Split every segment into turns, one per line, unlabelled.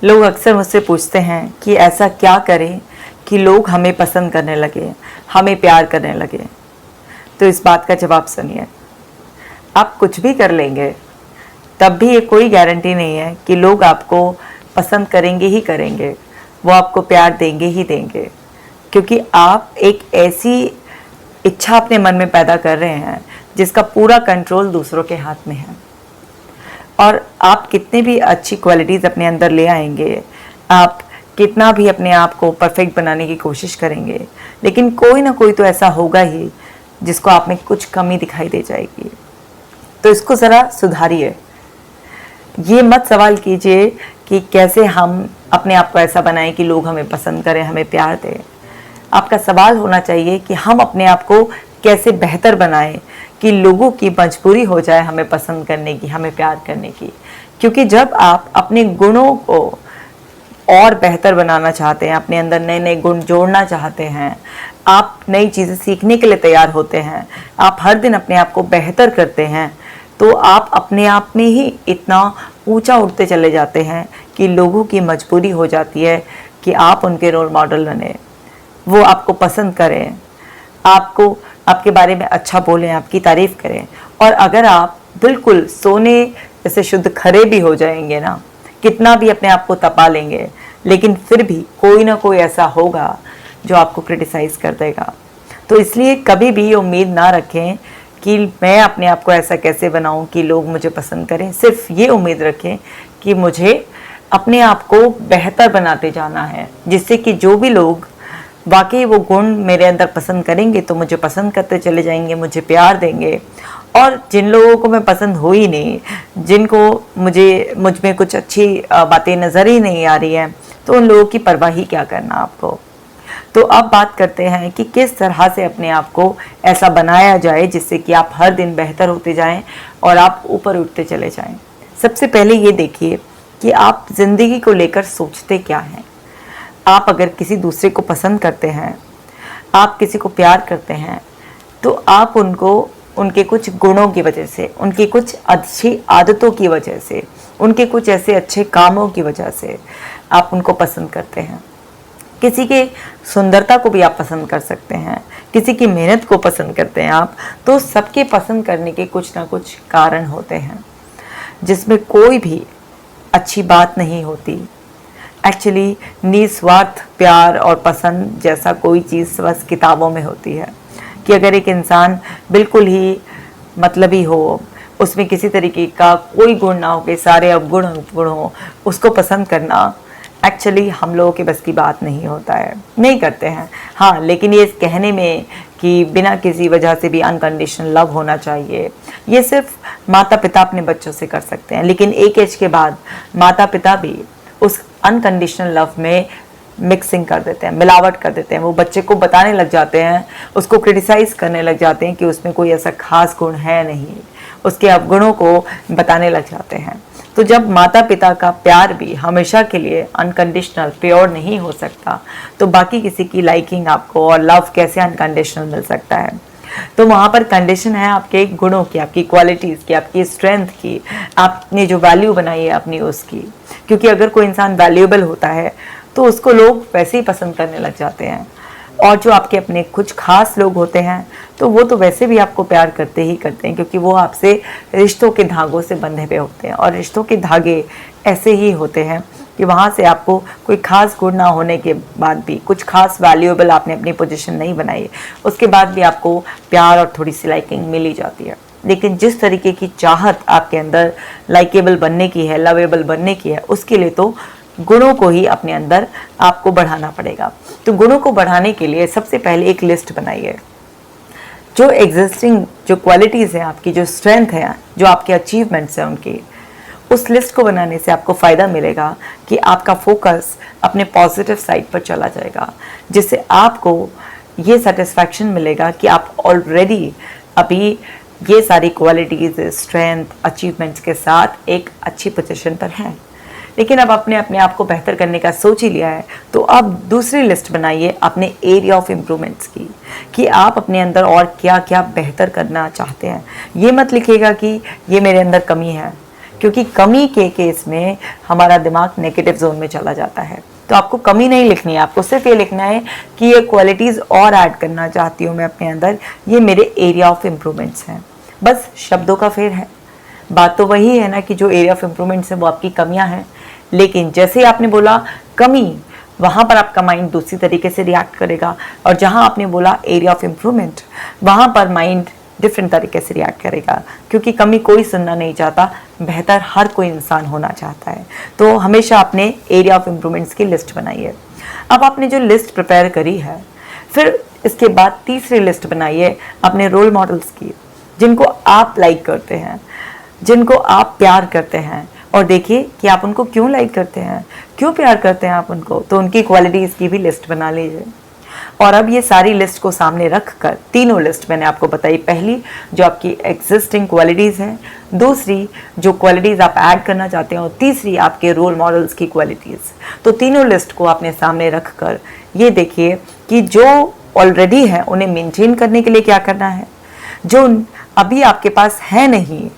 लोग अक्सर मुझसे पूछते हैं कि ऐसा क्या करें कि लोग हमें पसंद करने लगे, हमें प्यार करने लगे। तो इस बात का जवाब सुनिए। आप कुछ भी कर लेंगे तब भी ये कोई गारंटी नहीं है कि लोग आपको पसंद करेंगे ही करेंगे, वो आपको प्यार देंगे ही देंगे, क्योंकि आप एक ऐसी इच्छा अपने मन में पैदा कर रहे हैं जिसका पूरा कंट्रोल दूसरों के हाथ में है। और आप कितने भी अच्छी क्वालिटीज़ अपने अंदर ले आएंगे, आप कितना भी अपने आप को परफेक्ट बनाने की कोशिश करेंगे, लेकिन कोई ना कोई तो ऐसा होगा ही जिसको आप में कुछ कमी दिखाई दे जाएगी। तो इसको ज़रा सुधारिए। ये मत सवाल कीजिए कि कैसे हम अपने आप को ऐसा बनाएं कि लोग हमें पसंद करें, हमें प्यार दें। आपका सवाल होना चाहिए कि हम अपने आप को कैसे बेहतर बनाएं कि लोगों की मजबूरी हो जाए हमें पसंद करने की, हमें प्यार करने की। क्योंकि जब आप अपने गुणों को और बेहतर बनाना चाहते हैं, अपने अंदर नए नए गुण जोड़ना चाहते हैं, आप नई चीज़ें सीखने के लिए तैयार होते हैं, आप हर दिन अपने आप को बेहतर करते हैं, तो आप अपने आप में ही इतना ऊंचा उठते चले जाते हैं कि लोगों की मजबूरी हो जाती है कि आप उनके रोल मॉडल बने, वो आपको पसंद करें, आपको आपके बारे में अच्छा बोलें, आपकी तारीफ़ करें। और अगर आप बिल्कुल सोने जैसे शुद्ध खरे भी हो जाएंगे ना, कितना भी अपने आप को तपा लेंगे, लेकिन फिर भी कोई ना कोई ऐसा होगा जो आपको क्रिटिसाइज़ कर देगा। तो इसलिए कभी भी उम्मीद ना रखें कि मैं अपने आप को ऐसा कैसे बनाऊं कि लोग मुझे पसंद करें। सिर्फ ये उम्मीद रखें कि मुझे अपने आप को बेहतर बनाते जाना है, जिससे कि जो भी लोग वाकई वो गुण मेरे अंदर पसंद करेंगे तो मुझे पसंद करते चले जाएंगे, मुझे प्यार देंगे। और जिन लोगों को मैं पसंद हो ही नहीं, जिनको मुझ में कुछ अच्छी बातें नज़र ही नहीं आ रही हैं, तो उन लोगों की परवाह ही क्या करना आपको। तो अब बात करते हैं कि किस तरह से अपने आप को ऐसा बनाया जाए जिससे कि आप हर दिन बेहतर होते जाएं और आप ऊपर उठते चले जाएं। सबसे पहले ये देखिए कि आप ज़िंदगी को लेकर सोचते क्या हैं। आप अगर किसी दूसरे को पसंद करते हैं, आप किसी को प्यार करते हैं, तो आप उनको उनके कुछ गुणों की वजह से, उनकी कुछ अच्छी आदतों की वजह से, उनके कुछ ऐसे अच्छे कामों की वजह से आप उनको पसंद करते हैं। किसी के सुंदरता को भी आप पसंद कर सकते हैं, किसी की मेहनत को पसंद करते हैं आप। तो सबके पसंद करने के कुछ ना कुछ कारण होते हैं, जिसमें कोई भी अच्छी बात नहीं होती। एक्चुअली निस्वार्थ प्यार और पसंद जैसा कोई चीज़ बस किताबों में होती है कि अगर एक इंसान बिल्कुल ही मतलबी हो, उसमें किसी तरीके का कोई गुण ना हो, कि सारे अवगुण उपगुण हो, उसको पसंद करना एक्चुअली हम लोगों के बस की बात नहीं होता है, नहीं करते हैं। हाँ, लेकिन ये कहने में कि बिना किसी वजह से भी अनकंडीशनल लव होना चाहिए, ये सिर्फ माता पिता अपने बच्चों से कर सकते हैं। लेकिन एक एज के बाद माता पिता भी उस अनकंडीशनल लव में मिक्सिंग कर देते हैं, मिलावट कर देते हैं। वो बच्चे को बताने लग जाते हैं, उसको क्रिटिसाइज करने लग जाते हैं कि उसमें कोई ऐसा खास गुण है नहीं, उसके अवगुणों को बताने लग जाते हैं। तो जब माता पिता का प्यार भी हमेशा के लिए अनकंडीशनल प्योर नहीं हो सकता, तो बाकी किसी की लाइकिंग आपको और लव कैसे अनकंडीशनल मिल सकता है। तो वहाँ पर कंडीशन है आपके गुणों की, आपकी क्वालिटीज़ की, आपकी स्ट्रेंथ की, आपने जो वैल्यू बनाई है अपनी उसकी। क्योंकि अगर कोई इंसान वैल्यूएबल होता है तो उसको लोग वैसे ही पसंद करने लग जाते हैं। और जो आपके अपने कुछ खास लोग होते हैं तो वो तो वैसे भी आपको प्यार करते ही करते हैं, क्योंकि वो आपसे रिश्तों के धागों से बंधे हुए होते हैं। और रिश्तों के धागे ऐसे ही होते हैं कि वहाँ से आपको कोई खास गुण ना होने के बाद भी, कुछ खास वैल्यूएबल आपने अपनी पोजीशन नहीं बनाई, उसके बाद भी आपको प्यार और थोड़ी सी लाइकिंग मिल ही जाती है। लेकिन जिस तरीके की चाहत आपके अंदर लाइकेबल बनने की है, लवेबल बनने की है, उसके लिए तो गुणों को ही अपने अंदर आपको बढ़ाना पड़ेगा। तो गुणों को बढ़ाने के लिए सबसे पहले एक लिस्ट बनाइए। जो एग्जिस्टिंग जो क्वालिटीज़ हैं आपकी, जो स्ट्रेंथ है, जो आपके अचीवमेंट्स हैं उनकी, उस लिस्ट को बनाने से आपको फ़ायदा मिलेगा कि आपका फोकस अपने पॉजिटिव साइड पर चला जाएगा, जिससे आपको ये सेटिस्फैक्शन मिलेगा कि आप ऑलरेडी अभी ये सारी क्वालिटीज़, स्ट्रेंथ, अचीवमेंट्स के साथ एक अच्छी पोजीशन पर हैं। लेकिन अब अपने आप को बेहतर करने का सोच ही लिया है, तो अब दूसरी लिस्ट बनाइए अपने एरिया ऑफ इम्प्रूवमेंट्स की, कि आप अपने अंदर और क्या क्या बेहतर करना चाहते हैं। ये मत लिखिएगा कि ये मेरे अंदर कमी है, क्योंकि कमी के केस में हमारा दिमाग नेगेटिव जोन में चला जाता है। तो आपको कमी नहीं लिखनी है, आपको सिर्फ ये लिखना है कि ये क्वालिटीज़ और ऐड करना चाहती हूँ मैं अपने अंदर, ये मेरे एरिया ऑफ इम्प्रूवमेंट्स हैं। बस शब्दों का फेर है, बात तो वही है ना कि जो एरिया ऑफ इम्प्रूवमेंट्स है वो आपकी कमियां हैं। लेकिन जैसे ही आपने बोला कमी, वहाँ पर आपका माइंड दूसरी तरीके से रिएक्ट करेगा, और जहाँ आपने बोला एरिया ऑफ इम्प्रूवमेंट, वहाँ पर माइंड डिफरेंट तरीके से रिएक्ट करेगा। क्योंकि कमी कोई सुनना नहीं चाहता, बेहतर हर कोई इंसान होना चाहता है। तो हमेशा अपने एरिया ऑफ इम्प्रूवमेंट्स की लिस्ट बनाइए। अब आपने जो लिस्ट प्रिपेयर करी है, फिर इसके बाद तीसरी लिस्ट बनाइए अपने रोल मॉडल्स की, जिनको आप लाइक करते हैं, जिनको आप प्यार करते हैं, और देखिए कि आप उनको क्यों लाइक करते हैं, क्यों प्यार करते हैं आप उनको। तो उनकी क्वालिटीज़ की भी लिस्ट बना लीजिए। और अब ये सारी लिस्ट को सामने रख कर, तीनों लिस्ट मैंने आपको बताई, पहली जो आपकी एग्जिस्टिंग क्वालिटीज़ हैं, दूसरी जो क्वालिटीज़ आप ऐड करना चाहते हैं, और तीसरी आपके रोल मॉडल्स की क्वालिटीज़। तो तीनों लिस्ट को आपने सामने रख कर ये देखिए कि जो ऑलरेडी है उन्हें मेंटेन करने के लिए क्या करना है, जो अभी आपके पास है नहीं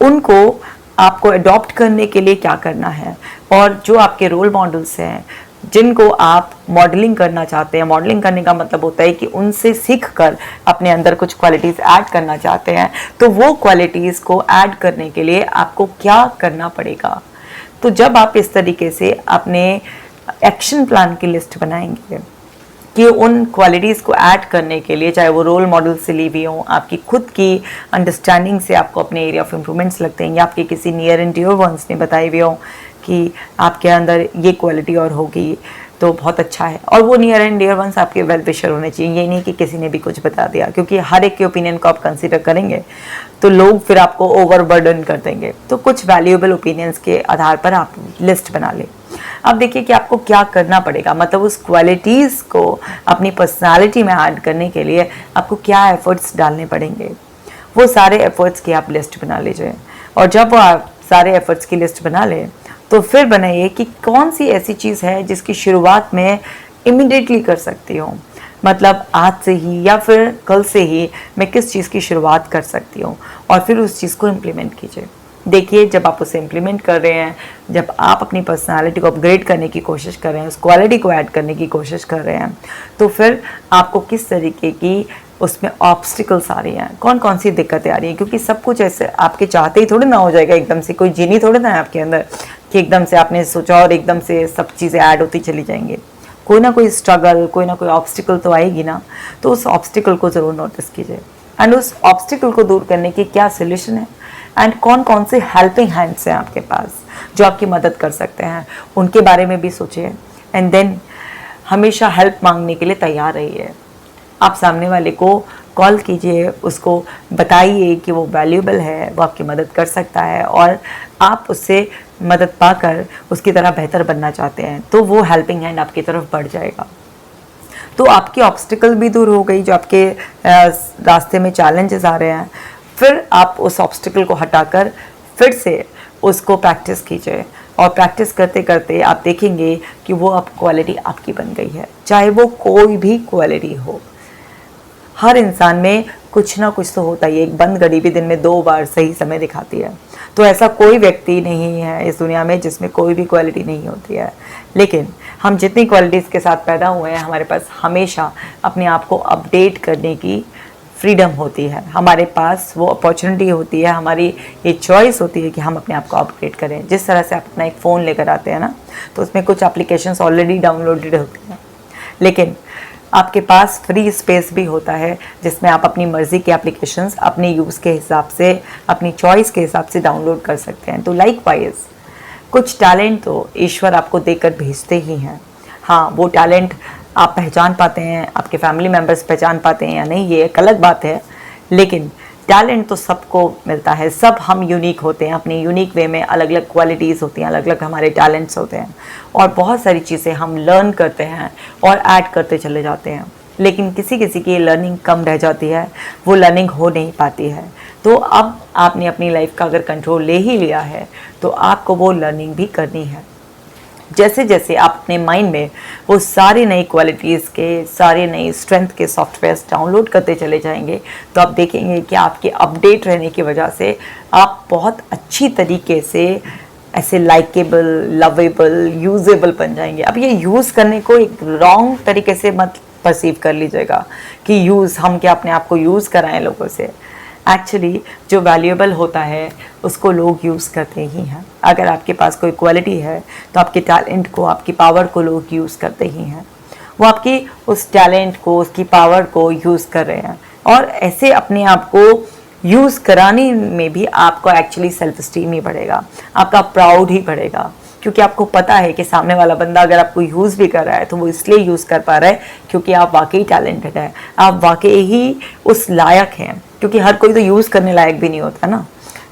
उनको आपको अडॉप्ट करने के लिए क्या करना है, और जो आपके रोल मॉडल्स हैं जिनको आप मॉडलिंग करना चाहते हैं, मॉडलिंग करने का मतलब होता है कि उनसे सीखकर अपने अंदर कुछ क्वालिटीज़ ऐड करना चाहते हैं, तो वो क्वालिटीज़ को ऐड करने के लिए आपको क्या करना पड़ेगा। तो जब आप इस तरीके से अपने एक्शन प्लान की लिस्ट बनाएंगे कि उन क्वालिटीज़ को ऐड करने के लिए, चाहे वो रोल मॉडल से ली हुई हों, आपकी खुद की अंडरस्टैंडिंग से आपको अपने एरिया ऑफ इम्प्रूवमेंट्स लगते हैं, या आपके किसी नियर एंड डियर वंस ने बताए हुए हों कि आपके अंदर ये क्वालिटी और होगी तो बहुत अच्छा है, और वो नियर एंड डियर वंस आपके वेल विशर होने चाहिए। ये नहीं कि किसी ने भी कुछ बता दिया, क्योंकि हर एक के ओपिनियन को आप कंसीडर करेंगे तो लोग फिर आपको ओवरबर्डन कर देंगे। तो कुछ वैल्यूएबल ओपिनियंस के आधार पर आप लिस्ट बना लें। अब देखिए कि आपको क्या करना पड़ेगा, मतलब उस क्वालिटीज़ को अपनी पर्सनालिटी में ऐड करने के लिए आपको क्या एफर्ट्स डालने पड़ेंगे। वो सारे एफर्ट्स की आप लिस्ट बना लीजिए, और जब आप सारे एफर्ट्स की लिस्ट बना लें तो फिर बनाइए कि कौन सी ऐसी चीज़ है जिसकी शुरुआत में इमीडिएटली कर सकती हूँ, मतलब आज से ही या फिर कल से ही मैं किस चीज़ की शुरुआत कर सकती हूँ, और फिर उस चीज़ को इम्प्लीमेंट कीजिए। देखिए जब आप उसे इम्प्लीमेंट कर रहे हैं, जब आप अपनी पर्सनालिटी को अपग्रेड करने की कोशिश कर रहे हैं, उस क्वालिटी को ऐड करने की कोशिश कर रहे हैं, तो फिर आपको किस तरीके की उसमें ऑब्स्टिकल्स आ रही हैं, कौन कौन सी दिक्कतें आ रही हैं। क्योंकि सब कुछ ऐसे आपके चाहते ही थोड़े ना हो जाएगा एकदम से, कोई जीनी थोड़े ना है आपके अंदर कि एकदम से आपने सोचा और एकदम से सब चीज़ें ऐड होती चली जाएंगी। कोई ना कोई स्ट्रगल, कोई ना कोई ऑब्स्टिकल तो आएगी ना। तो उस ऑब्स्टिकल को ज़रूर नोटिस कीजिए, एंड उस ऑब्स्टिकल को दूर करने की क्या सोल्यूशन है, एंड कौन कौन से हेल्पिंग हैंड्स हैं आपके पास जो आपकी मदद कर सकते हैं, उनके बारे में भी सोचिए। एंड देन हमेशा हेल्प मांगने के लिए तैयार रहिए। आप सामने वाले को कॉल कीजिए, उसको बताइए कि वो वैल्यूएबल है, वो आपकी मदद कर सकता है, और आप उससे मदद पाकर उसकी तरह बेहतर बनना चाहते हैं, तो वो हेल्पिंग हैंड आपकी तरफ बढ़ जाएगा। तो आपकी ऑब्स्टिकल भी दूर हो गई, जो आपके रास्ते में चैलेंजेस आ रहे हैं। फिर आप उस ऑब्स्टिकल को हटाकर फिर से उसको प्रैक्टिस कीजिए, और प्रैक्टिस करते करते आप देखेंगे कि वो अब क्वालिटी आपकी बन गई है, चाहे वो कोई भी क्वालिटी हो। हर इंसान में कुछ ना कुछ तो होता ही है। एक बंद घड़ी भी दिन में 2 बार सही समय दिखाती है। तो ऐसा कोई व्यक्ति नहीं है इस दुनिया में जिसमें कोई भी क्वालिटी नहीं होती है। लेकिन हम जितनी क्वालिटीज़ के साथ पैदा हुए हैं, हमारे पास हमेशा अपने आप को अपडेट करने की फ्रीडम होती है, हमारे पास वो अपॉर्चुनिटी होती है, हमारी ये चॉइस होती है कि हम अपने आप को अपग्रेड करें। जिस तरह से आप अपना एक फ़ोन लेकर आते हैं ना, तो उसमें कुछ एप्लीकेशंस ऑलरेडी डाउनलोडेड होती हैं, लेकिन आपके पास फ्री स्पेस भी होता है जिसमें आप अपनी मर्ज़ी के एप्लीकेशंस अपने यूज़ के हिसाब से, अपनी चॉइस के हिसाब से डाउनलोड कर सकते हैं। तो लाइकवाइज कुछ टैलेंट तो ईश्वर आपको देकर भेजते ही हैं। हाँ, वो टैलेंट आप पहचान पाते हैं, आपके फैमिली मेम्बर्स पहचान पाते हैं या नहीं, ये एक अलग बात है, लेकिन टैलेंट तो सबको मिलता है। सब हम यूनिक होते हैं, अपनी यूनिक वे में अलग अलग क्वालिटीज़ होती हैं, अलग अलग हमारे टैलेंट्स होते हैं, और बहुत सारी चीज़ें हम लर्न करते हैं और ऐड करते चले जाते हैं। लेकिन किसी किसी की लर्निंग कम रह जाती है, वो लर्निंग हो नहीं पाती है। तो अब आपने अपनी लाइफ का अगर कंट्रोल ले ही लिया है, तो आपको वो लर्निंग भी करनी है। जैसे जैसे आप अपने माइंड में वो सारी नई क्वालिटीज़ के, सारे नई स्ट्रेंथ के सॉफ्टवेयर्स डाउनलोड करते चले जाएंगे, तो आप देखेंगे कि आपके अपडेट रहने की वजह से आप बहुत अच्छी तरीके से ऐसे लाइकेबल, लवेबल, यूजेबल बन जाएंगे। अब ये यूज़ करने को एक रॉन्ग तरीके से मत परसीव कर लीजिएगा कि यूज़, हम क्या अपने आप को यूज़ कराएं लोगों से। एक्चुअली जो वैल्यूएबल होता है उसको लोग यूज़ करते ही हैं। अगर आपके पास कोई क्वालिटी है तो आपके टैलेंट को, आपकी पावर को लोग यूज़ करते ही हैं। वो आपकी उस टैलेंट को, उसकी पावर को यूज़ कर रहे हैं, और ऐसे अपने आप को यूज़ कराने में भी आपको एक्चुअली सेल्फ स्टीम ही बढ़ेगा, आपका प्राउड ही बढ़ेगा, क्योंकि आपको पता है कि सामने वाला बंदा अगर आपको यूज़ भी कर रहा है तो वो इसलिए यूज़ कर पा रहा है क्योंकि आप वाकई टैलेंटेड है, आप वाकई ही उस लायक हैं, क्योंकि हर कोई तो यूज़ करने लायक भी नहीं होता ना।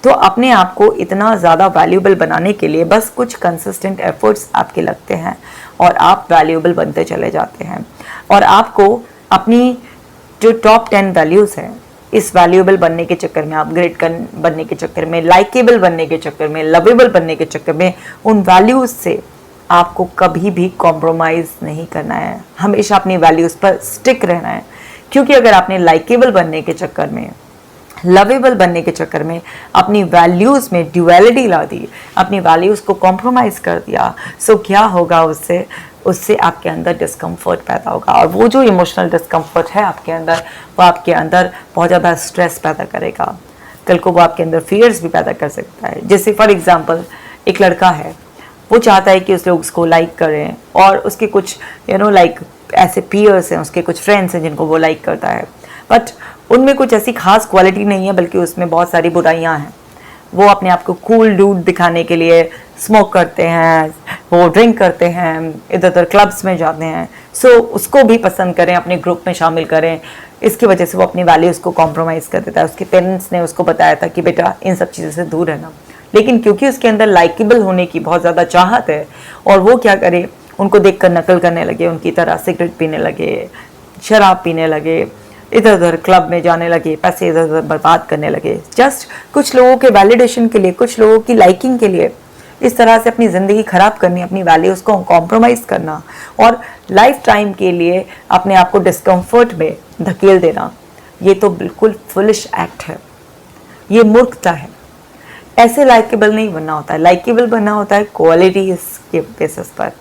तो अपने आप को इतना ज़्यादा वैल्यूएबल बनाने के लिए बस कुछ कंसिस्टेंट एफर्ट्स आपके लगते हैं और आप वैल्यूएबल बनते चले जाते हैं। और आपको अपनी जो टॉप 10 वैल्यूज़ हैं, इस वैल्यूएबल बनने के चक्कर में, अपग्रेड बनने के चक्कर में, लाइकेबल बनने के चक्कर में, लवेबल बनने के चक्कर में, उन वैल्यूज़ से आपको कभी भी कॉम्प्रोमाइज़ नहीं करना है। हमेशा अपनी वैल्यूज़ पर स्टिक रहना है, क्योंकि अगर आपने लाइकेबल बनने के चक्कर में, लवेबल बनने के चक्कर में अपनी वैल्यूज़ में ड्यूअलिटी ला दी, अपनी वैल्यूज़ को कॉम्प्रोमाइज़ कर दिया, सो क्या होगा, उससे आपके अंदर डिस्कम्फर्ट पैदा होगा। और वो जो इमोशनल डिस्कम्फर्ट है आपके अंदर, वो आपके अंदर बहुत ज़्यादा स्ट्रेस पैदा करेगा। कल को वो आपके अंदर फियर्स भी पैदा कर सकता है। जैसे फॉर एग्जांपल, एक लड़का है, वो चाहता है कि उस लोग उसको लाइक करें, और उसके कुछ लाइक ऐसे पीयर्स हैं, उसके कुछ फ्रेंड्स हैं जिनको वो लाइक करता है, बट उनमें कुछ ऐसी खास क्वालिटी नहीं है, बल्कि उसमें बहुत सारी बुराइयां हैं। वो अपने आप को कूल डूड दिखाने के लिए स्मोक करते हैं, वो ड्रिंक करते हैं, इधर उधर क्लब्स में जाते हैं। सो उसको भी पसंद करें, अपने ग्रुप में शामिल करें, इसकी वजह से वो अपनी वैल्यूज़ को कॉम्प्रोमाइज़ कर देता है। उसके पेरेंट्स ने उसको बताया था कि बेटा इन सब चीज़ों से दूर रहना, लेकिन क्योंकि उसके अंदर लाइकेबल होने की बहुत ज़्यादा चाहत है, और वो क्या करे, उनको देखकर नकल करने लगे, उनकी तरह सिगरेट पीने लगे, शराब पीने लगे, इधर उधर क्लब में जाने लगे, पैसे इधर उधर बर्बाद करने लगे, जस्ट कुछ लोगों के वैलिडेशन के लिए, कुछ लोगों की लाइकिंग के लिए। इस तरह से अपनी ज़िंदगी ख़राब करनी, अपनी वैल्यूज़ को कॉम्प्रोमाइज़ करना, और लाइफ टाइम के लिए अपने आप को डिस्कम्फर्ट में धकेल देना, ये तो बिल्कुल फुलिश एक्ट है, ये मूर्खता है। ऐसे लाइकेबल नहीं बनना होता है। लाइकेबल बनना होता है क्वालिटीज़ के बेसिस पर,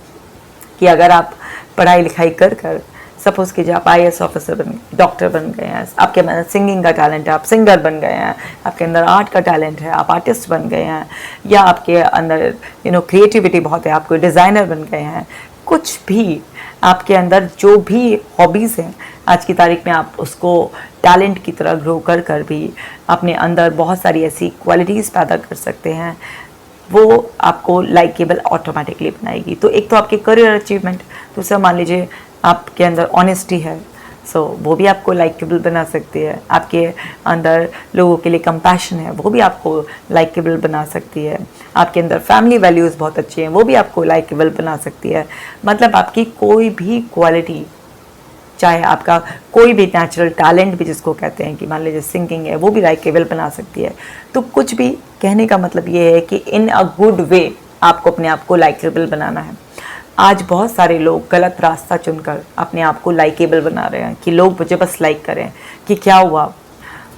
कि अगर आप पढ़ाई लिखाई कर कर, सपोज कीजिए आप IAS ऑफिसर बन गए, डॉक्टर बन गए हैं, आपके अंदर सिंगिंग का टैलेंट है, आप सिंगर बन गए हैं, आपके अंदर आर्ट का टैलेंट है, आप आर्टिस्ट बन गए हैं, या आपके अंदर क्रिएटिविटी बहुत है, आप कोई डिज़ाइनर बन गए हैं, कुछ भी आपके अंदर जो भी हॉबीज़ हैं आज की तारीख में, आप उसको टैलेंट की तरह ग्रो कर कर भी अपने अंदर बहुत सारी ऐसी क्वालिटीज़ पैदा कर सकते हैं, वो आपको लाइकेबल ऑटोमेटिकली बनाएगी। तो एक तो आपके करियर अचीवमेंट, दूसरा मान लीजिए आपके अंदर ऑनेस्टी है, सो वो भी आपको लाइकेबल बना सकती है। आपके अंदर लोगों के लिए कंपैशन है, वो भी आपको लाइकेबल बना सकती है। आपके अंदर फैमिली वैल्यूज़ बहुत अच्छी हैं, वो भी आपको लाइकेबल बना सकती है। मतलब आपकी कोई भी क्वालिटी, चाहे आपका कोई भी नेचुरल टैलेंट भी जिसको कहते हैं, कि मान लीजिए सिंगिंग है, वो भी लाइकेबल बना सकती है। तो कुछ भी कहने का मतलब ये है कि इन अ गुड वे आपको अपने आप को लाइकेबल बनाना है। आज बहुत सारे लोग गलत रास्ता चुनकर अपने आप को लाइकेबल बना रहे हैं, कि लोग मुझे बस लाइक करें, कि क्या हुआ,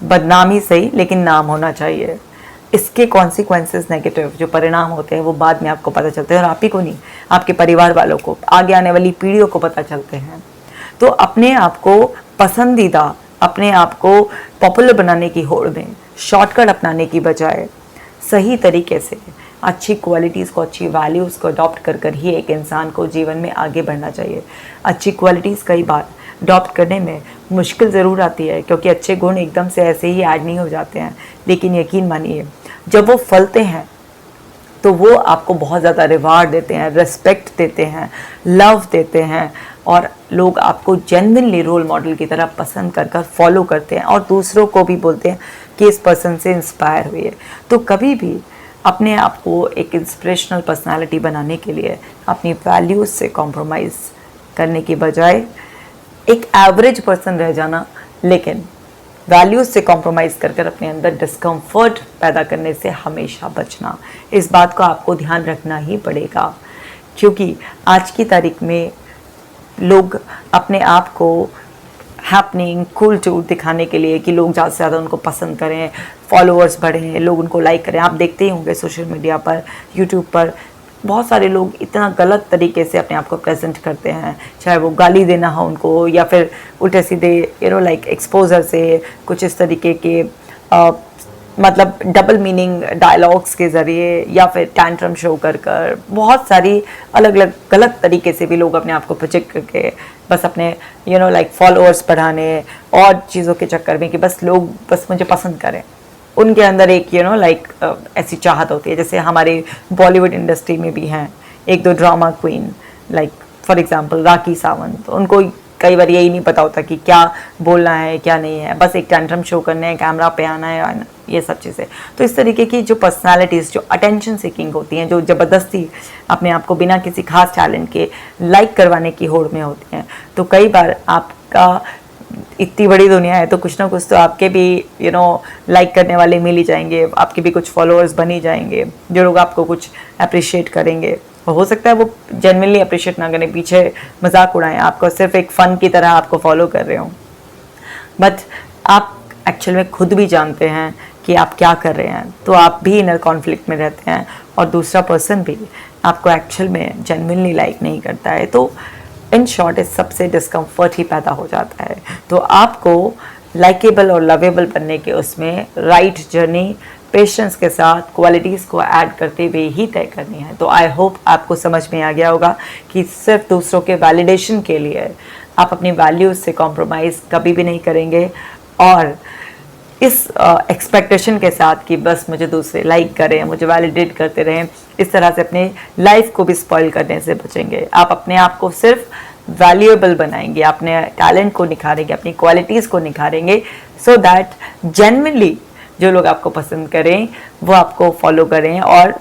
बदनामी सही लेकिन नाम होना चाहिए। इसके कॉन्सिक्वेंसेस नेगेटिव जो परिणाम होते हैं वो बाद में आपको पता चलते हैं, और आप ही को नहीं, आपके परिवार वालों को, आगे आने वाली पीढ़ियों को पता चलते हैं। तो अपने आप को पसंदीदा, अपने आप को पॉपुलर बनाने की होड़ में शॉर्टकट अपनाने की बजाय सही तरीके से अच्छी क्वालिटीज़ को, अच्छी वैल्यूज़ को अडॉप्ट कर कर ही एक इंसान को जीवन में आगे बढ़ना चाहिए। अच्छी क्वालिटीज़ कई बार अडॉप्ट करने में मुश्किल ज़रूर आती है, क्योंकि अच्छे गुण एकदम से ऐसे ही ऐड नहीं हो जाते हैं, लेकिन यकीन मानिए जब वो फलते हैं तो वो आपको बहुत ज़्यादा रिवार्ड देते हैं, रिस्पेक्ट देते हैं, लव देते हैं, और लोग आपको जेन्युइनली रोल मॉडल की तरह पसंद कर कर फॉलो करते हैं, और दूसरों को भी बोलते हैं कि इस पर्सन से इंस्पायर हुए। तो कभी भी अपने आप को एक इंस्पिरेशनल पर्सनालिटी बनाने के लिए अपनी वैल्यूज़ से कॉम्प्रोमाइज़ करने की बजाय एक एवरेज पर्सन रह जाना, लेकिन वैल्यूज़ से कॉम्प्रोमाइज़ कर कर अपने अंदर डिस्कम्फर्ट पैदा करने से हमेशा बचना। इस बात को आपको ध्यान रखना ही पड़ेगा क्योंकि आज की तारीख में लोग अपने आप को हैपनिंग कूल टू दिखाने के लिए कि लोग ज़्यादा से ज़्यादा उनको पसंद करें, फॉलोअर्स बढ़ें, लोग उनको लाइक करें। आप देखते ही होंगे सोशल मीडिया पर, यूट्यूब पर बहुत सारे लोग इतना गलत तरीके से अपने आप को प्रेजेंट करते हैं, चाहे वो गाली देना हो उनको या फिर उल्टे सीधे लाइक एक्सपोजर से कुछ इस तरीके के मतलब डबल मीनिंग डायलॉग्स के ज़रिए या फिर टैंट्रम शो कर बहुत सारी अलग अलग गलत तरीके से भी लोग अपने आप को प्रोजेक्ट करके बस अपने लाइक फॉलोअर्स बढ़ाने और चीज़ों के चक्कर में कि बस लोग बस मुझे पसंद करें, उनके अंदर एक लाइक ऐसी चाहत होती है। जैसे हमारे बॉलीवुड इंडस्ट्री में भी हैं एक दो drama queen, like for example Rakhi Sawant. उनको कई बार यही नहीं पता होता कि क्या बोलना है क्या नहीं है, बस एक टैंट्रम शो करना है, कैमरा पे आना है, ये सब चीज़ें। तो इस तरीके की जो पर्सनालिटीज़ जो अटेंशन सीकिंग होती हैं, जो ज़बरदस्ती अपने आप को बिना किसी खास टैलेंट के लाइक करवाने की होड़ में होती हैं, तो कई बार आपका इतनी बड़ी दुनिया है तो कुछ ना कुछ तो आपके भी लाइक करने वाले मिल ही जाएंगे, आपके भी कुछ फॉलोअर्स बन ही जाएंगे, जो लोग आपको कुछ अप्रिशिएट करेंगे। हो सकता है वो जेन्युइनली अप्रिशिएट ना करें, पीछे मजाक उड़ाएं, आपको सिर्फ एक फ़न की तरह आपको फॉलो कर रहे हो, बट आप एक्चुअल में खुद भी जानते हैं कि आप क्या कर रहे हैं। तो आप भी इनर कॉन्फ्लिक्ट में रहते हैं और दूसरा पर्सन भी आपको एक्चुअल में जेन्युइनली लाइक नहीं करता है। तो इन शॉर्ट इस सबसे डिस्कम्फर्ट ही पैदा हो जाता है। तो आपको लाइकेबल और लवेबल बनने के उसमें राइट जर्नी पेशेंस के साथ क्वालिटीज़ को ऐड करते हुए ही तय करनी है। तो आई होप आपको समझ में आ गया होगा कि सिर्फ दूसरों के वैलिडेशन के लिए आप अपनी वैल्यूज़ से कॉम्प्रोमाइज़ कभी भी नहीं करेंगे और इस एक्सपेक्टेशन के साथ कि बस मुझे दूसरे लाइक करें, मुझे वैलिडेट करते रहें, इस तरह से अपने लाइफ को भी स्पॉइल करने से बचेंगे। आप अपने आप को सिर्फ वैल्यूएबल बनाएंगे, अपने टैलेंट को निखारेंगे, अपनी क्वालिटीज़ को निखारेंगे, सो दैट जेन्युइनली जो लोग आपको पसंद करें वो आपको फॉलो करें और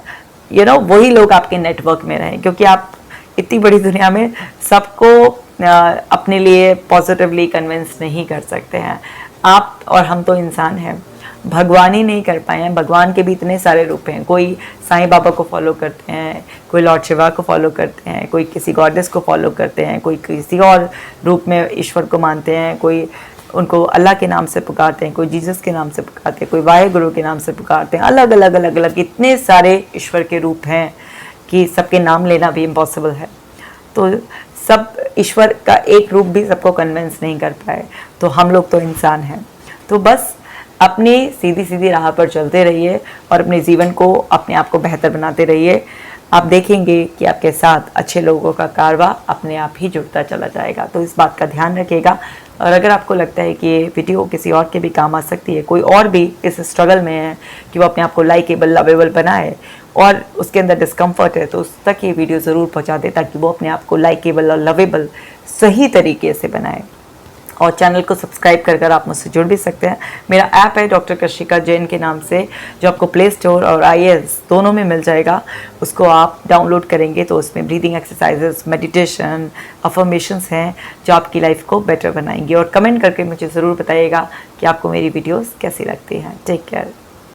वही लोग आपके नेटवर्क में रहें। क्योंकि आप इतनी बड़ी दुनिया में सबको अपने लिए पॉजिटिवली कन्विंस नहीं कर सकते हैं। आप और हम तो इंसान हैं, भगवान ही नहीं कर पाए हैं। भगवान के भी इतने सारे रूप हैं, कोई साईं बाबा को फॉलो करते हैं, कोई लॉर्ड शिवा को फॉलो करते हैं, कोई किसी गॉडेस को फॉलो करते हैं, कोई किसी और रूप में ईश्वर को मानते हैं, कोई उनको अल्लाह के नाम से पुकारते हैं, कोई जीसस के नाम से पुकारते हैं, कोई वाहे गुरु के नाम से पुकारते हैं। अलग अलग अलग अलग इतने सारे ईश्वर के रूप हैं कि सबके नाम लेना भी इम्पॉसिबल है। तो सब ईश्वर का एक रूप भी सबको कन्विंस नहीं कर पाए। तो हम लोग तो इंसान हैं। तो बस अपनी सीधी सीधी राह पर चलते रहिए और अपने जीवन को अपने आप को बेहतर बनाते रहिए। आप देखेंगे कि आपके साथ अच्छे लोगों का कारवा अपने आप ही जुड़ता चला जाएगा। तो इस बात का ध्यान रखिएगा। और अगर आपको लगता है कि ये वीडियो किसी और के भी काम आ सकती है, कोई और भी इस स्ट्रगल में है कि वो अपने आप को लाइकेबल लवेबल बनाए और उसके अंदर डिस्कम्फर्ट है, तो उस तक ये वीडियो ज़रूर पहुंचा दे ताकि वो अपने आप को लाइकेबल और लवेबल सही तरीके से बनाए। और चैनल को सब्सक्राइब कर आप मुझसे जुड़ भी सकते हैं। मेरा ऐप है डॉक्टर कशिका जैन के नाम से, जो आपको प्ले स्टोर और iOS दोनों में मिल जाएगा। उसको आप डाउनलोड करेंगे तो उसमें ब्रीदिंग एक्सरसाइजेस, मेडिटेशन, अफर्मेशंस हैं जो आपकी लाइफ को बेटर बनाएंगे। और कमेंट करके मुझे ज़रूर बताइएगा कि आपको मेरी वीडियोस कैसी लगती हैं। Take care.